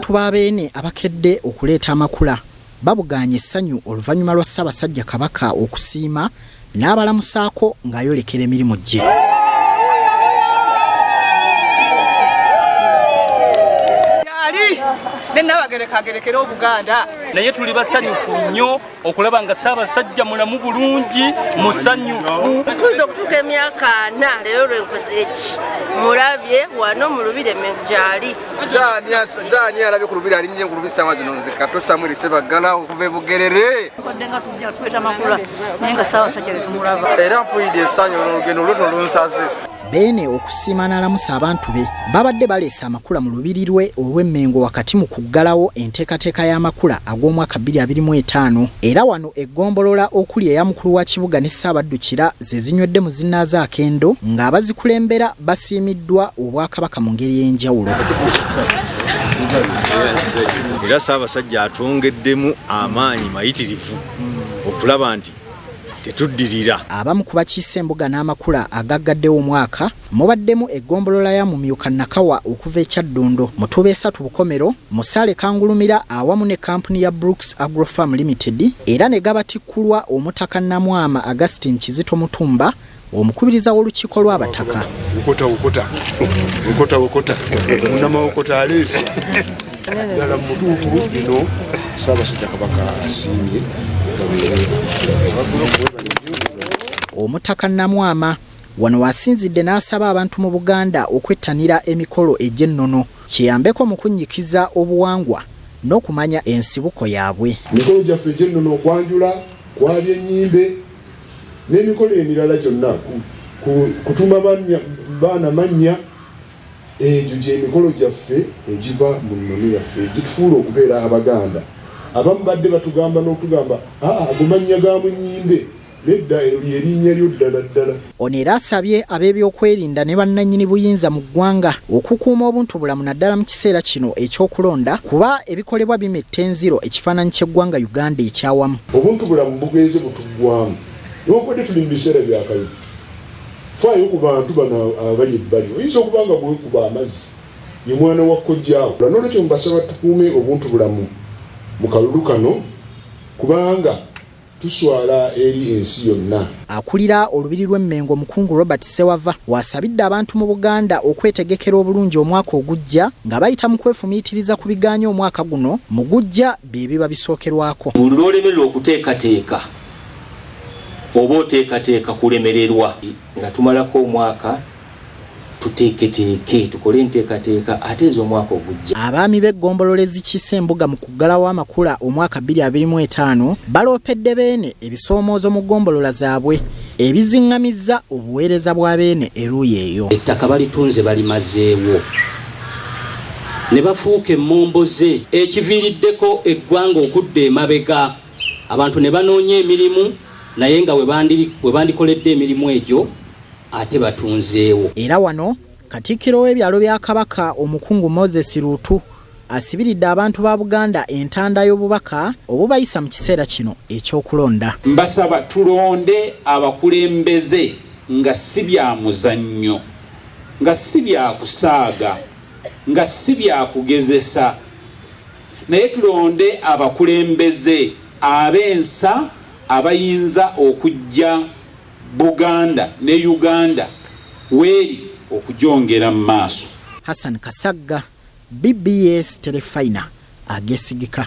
Abantu ba Beene abakedde okuleeta amakula babuganye essanyu oluvannyuma lwa Ssaabasajja Kabaka okusiima n'abalamusaako ng'ayolekera emirimu gye. Nenabagerekagerekera Obuganda naye tuli basanyufu nnyo okulaba nga Ssaabasajja mulamu bulungi musanyufu. Tuze okutuuka emyaka 4 leero lwenkoze eki mulabye wano mu Lubiri gyali Zaani alabye ku Lubiri alinnye ku Lubiri ssaawa zino nze Kato Samuel Ssebaggala okuva e Bugerere kodde nga tujja tukweta makula naye nga Ssaabasajja letumulaba era mpulidde essanyu olugendo lwetno lunsaze. Beene okusiima n'alamusa abantu be babadde baleese amakula mu lubiri lwe olw'emmengo wakati mu kuggalawo enteekateeka y'amakula ag'omwaka 2025 era wano eggombolola okuli eya mukulu wa kibuga ne Ssaabaddukira ze zinywedde mu zinnaazo akendo ng'abazikulembera basiimiddwa Obwakabaka mu ngeri y'enjawulo. Era Ssaabasajja atwongeddemu amaanyi mayitirivu okulaba nti tetuddirira. Abamu ku bakiise embuga n'amakula agaggaddewo omwaka mubaddemu eggombolola ya Mumyuka Nakawa okuva e Kyaddondo, Mutuba 3 Bukomero, Musaale Kangulumira awamu ne kampuni ya Brooks Agrofarm Limited era ne gabatikkulwa Omutaka Namwama Augustine Kizito Mutumba omukubiriza w'olukiiko lw'abataka. Ukota munamawokota aleese dala mutuufu bino Ssaabasajja Kabaka asiimye. Omutaka Namwama wano wasinzidde n'asaba abantu mu Buganda okwettanira emikolo egy'ennono kiyambeko mu kunnyikiza obuwangwa n'okumanya ensibuko yaabwe. Emikolo gyaffe egy'ennono okwanjula kwabya ennyimbe n'emikolo emirala gyonna kutuma baana mannya egyo gy'emikolo gyaffe egiva mu nnono yaffe egitufuula okubeera Abaganda. Abamu badde batugamba n'okugamba agomannya ga munyimbe nedda erinnya lyo ddala. Ono era asabye ab'ebyokwerinda ne bannannyini buyinza mu ggwanga okukuuma obuntu bulamu naddala mu kiseera kino eky'okulonda kuba ebikolebwa bimetta enziro ekifaananyi ky'eggwanga Uganda ekyawamu. Obuntu bulamu bugenze butuggwamu newankubadde tuli mu biseera byakayo faayo ku bantu bano abali ebbali oyinza okuba nga bwekuba amazzi ye mwana wa kkojjaawo. N'olwekyo mbasaba tukuume obuntu bulamu mu kalulu kano kubanga tuswala eri ensi yonna. Akulira olubiri lw'emmengo Mukungu Robert Sewava wasabidde abantu mu Buganda okwetegekera obulungi omwaka ogujja nga bayita mu kwefumiitiriza ku bigaanya omwaka guno mu gujja byebiba bisookerwako. Buli lw'olemererwa okuteekateeka oba oteekateeka kulemererwa nga tumalako omwaka tuteeketeeke tukole enteekateeka ate ez'omwaka ogujja. Abaami b'eggombolola ezikiise embuga mu kuggalawo amakula omwaka 2025 baloopedde Beene ebisoomoozo mu ggombolola zaabwe ebiziŋŋamizza obuweereza bwa Beene eruuyi eyo. Ettaka balitunze balimazeewo ne bafuuka emmomboze ekiviiriddeko eggwanga okudda emabega abantu ne banoonya emirimu naye nga we bandikoledde emirimu egyo ate batunzeewo. Era wano Katikkiro w'ebyalo bya Kabaka Omukungu Moses Luutu asibiridde abantu ba Buganda entanda y'obubaka obubayisa mu kiseera kino eky'okulonda. Mbasaba tulonde abakulembeze nga si bya muzannyo, nga si bya kusaaga, nga si bya kugezesa, naye tulonde abakulembeze ab'ensa abayinza okujja Buganda ne Uganda weeri okujongera mu maaso. Hassan Kasagga, BBS Telefina, agesigika.